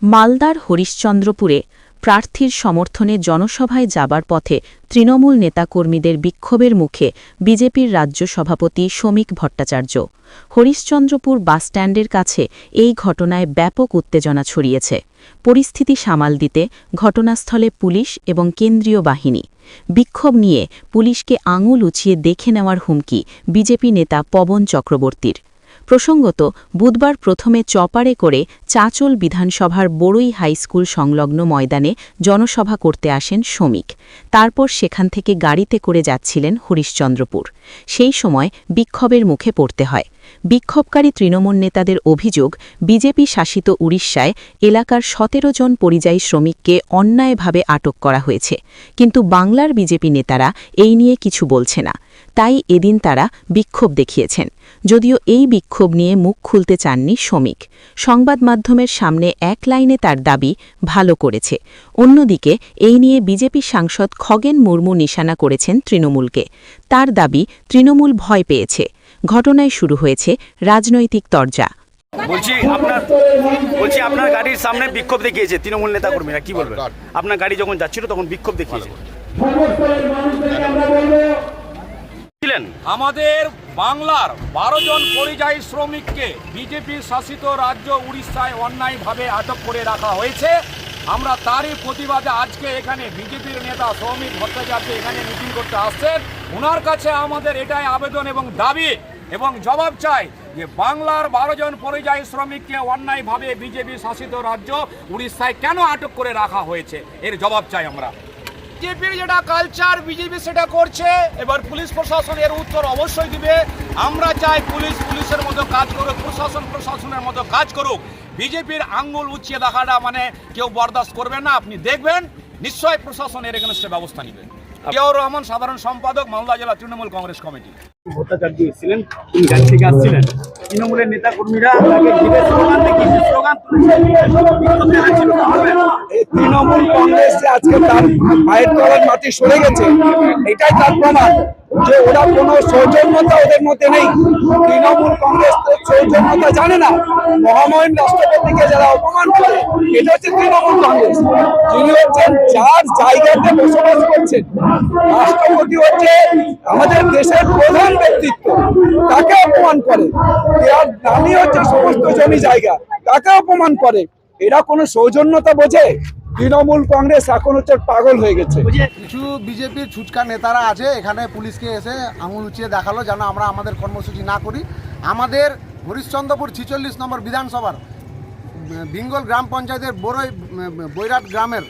মালদার হরিশ্চন্দ্রপুরে প্রার্থীর সমর্থনে জনসভায় যাবার পথে তৃণমূল নেতাকর্মীদের বিক্ষোভের মুখে বিজেপির রাজ্য সভাপতি শমিক ভট্টাচার্য। হরিশ্চন্দ্রপুর বাসস্ট্যান্ডের কাছে এই ঘটনায় ব্যাপক উত্তেজনা ছড়িয়েছে। পরিস্থিতি সামাল দিতে ঘটনাস্থলে পুলিশ এবং কেন্দ্রীয় বাহিনী। বিক্ষোভ নিয়ে পুলিশকে আঙুল উঁচিয়ে দেখে নেওয়ার হুমকি বিজেপি নেতা পবন চক্রবর্তীর। প্রসঙ্গত, বুধবার প্রথমে চপারে করে চাঁচল বিধানসভার বড়ই হাইস্কুল সংলগ্ন ময়দানে জনসভা করতে আসেন শমিক। তারপর সেখান থেকে গাড়িতে করে যাচ্ছিলেন হরিশ্চন্দ্রপুর। সেই সময় বিক্ষোভের মুখে পড়তে হয়। বিক্ষোভকারী তৃণমূল নেতাদের অভিযোগ, বিজেপি শাসিত উড়িষ্যায় এলাকার ১৭ জন পরিযায়ী শ্রমিককে অন্যায়ভাবে আটক করা হয়েছে, কিন্তু বাংলার বিজেপি নেতারা এই নিয়ে কিছু বলছে না। তাই এদিন তারা বিক্ষোভ দেখিয়েছেন। যদিও এই বিক্ষোভ নিয়ে মুখ খুলতে চাননি শমিক। সংবাদ মাধ্যমের সামনে এক লাইনে তার দাবি, ভালো করেছে। অন্যদিকে এই নিয়ে বিজেপি সাংসদ খগেন মুর্মু নিশানা করেছেন তৃণমূলকে। তার দাবি, তৃণমূল ভয় পেয়েছে। ঘটনায় শুরু হয়েছে রাজনৈতিক তরজা। বলছি আপনার গাড়ির সামনে বিক্ষোভ দেখিয়েছে তৃণমূল নেতা কর্মীরা, কি বলবেন? আপনার গাড়ি যখন যাচ্ছিল তখন বিক্ষোভ দেখিয়েছে। আমাদের বাংলার 12 জন পরিযায়ী শ্রমিককে বিজেপি শাসিত রাজ্য উড়িষ্যায় অন্যায়ভাবে আটক করে রাখা হয়েছে। আমরা তারই প্রতিবাদে আজকে এখানে বিজেপির নেতা শমিক ভট্টাচার্য এখানে মিটিং করতে আসছেন। ওনার কাছে আমাদের এটাই আবেদন এবং দাবি এবং জবাব চাই যে বাংলার 12 জন পরিযায়ী শ্রমিককে অন্যায়ভাবে বিজেপি শাসিত রাজ্য উড়িষ্যায় কেন আটক করে রাখা হয়েছে, এর জবাব চাই আমরা। বিজেপির যেটা কালচার, বিজেপি সেটা করছে, এবার পুলিশ প্রশাসন এর উত্তর অবশ্যই দিবে। আমরা চাই পুলিশের মতো কাজ করুক, প্রশাসনের মতো কাজ করুক। বিজেপির আঙ্গুল উঁচিয়ে দেখাটা মানে কেউ বরদাস্ত করবে না। আপনি দেখবেন নিশ্চয়ই প্রশাসন এর এগেনস্টে ব্যবস্থা নেবে। জিয়াউর রহমান, সাধারণ সম্পাদক, মালদা জেলা তৃণমূল কংগ্রেস কমিটি। ভট্টাচার্য ছিলেন, তিনি গাড়ি থেকে আসছিলেন। তৃণমূলের নেতাকর্মীরা তাকে ঘিরে স্লোগান তুলেছিল। তৃণমূল কংগ্রেস যে আজকে তার পায়ের তলার মাটি সরে গেছে, এটাই তার প্রমাণ যে ওরা কোনো সৌজন্যতা ওদের মধ্যে নেই। তৃণমূল কংগ্রেস তো সৌজন্যতা জানে না। মহামহিম রাষ্ট্রপতিকে যারা অপমান করে, এটা হচ্ছে তৃণমূল কংগ্রেস। যিনি হচ্ছেন যার জায়গাতে বসবাস করছেন, রাষ্ট্রপতি হচ্ছে আমাদের দেশের প্রধান ব্যক্তিত্ব, তাকে অপমান করে। এর নামই হচ্ছে সমস্ত জমি জায়গা, তাকে অপমান করে। এরা কোনো সৌজন্যতা বোঝে? তৃণমূল কংগ্রেস এখন হচ্ছে পাগল হয়ে গেছে। কিছু বিজেপির ছুচকা নেতারা আছে, এখানে পুলিশকে এসে আঙুল উঁচিয়ে দেখালো যেন আমরা আমাদের কর্মসূচি না করি। আমাদের হরিশ্চন্দ্রপুর 46 নম্বর বিধানসভার বিঙ্গল গ্রাম পঞ্চায়েতের বৈরাট গ্রামের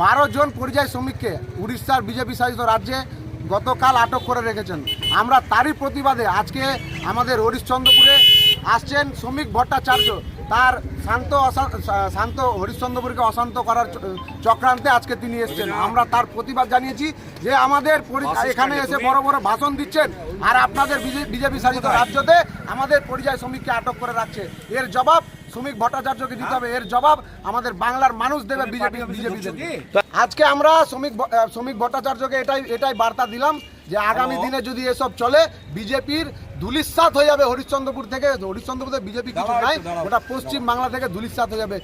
12 জন পরিযায়ী শ্রমিককে উড়িষ্যার বিজেপি শাসিত রাজ্যে গতকাল আটক করে রেখেছেন। আমরা তারই প্রতিবাদে আজকে আমাদের হরিশ্চন্দ্রপুরে আসছেন শমিক ভট্টাচার্য। তার শান্ত হরিশ্চন্দ্রপুরকে অশান্ত করার চক্রান্তে আজকে তিনি এসেছেন। আমরা তার প্রতিবাদ জানিয়েছি যে আমাদের এখানে এসে বড় বড় ভাষণ দিচ্ছেন, আর আপনাদের বিজেপি শাসিত রাজ্যতে আমাদের পরিযায়ী শ্রমিককে আটক করে রাখছে। এর জবাব শমিক ভট্টাচার্যকে দিতে হবে। এর জবাব আমাদের বাংলার মানুষ দেবে, বিজেপি। আজকে আমরা শমিক ভট্টাচার্যকে এটাই বার্তা দিলাম যে আগামী দিনে যদি এসব চলে, বিজেপির ধূলিসাৎ হয়ে যাবে হরিশ্চন্দ্রপুর থেকে। হরিশ্চন্দ্রপুরে বিজেপি কিছু নাই, ওটা পশ্চিম বাংলা থেকে ধূলিসাৎ হয়ে যাবে।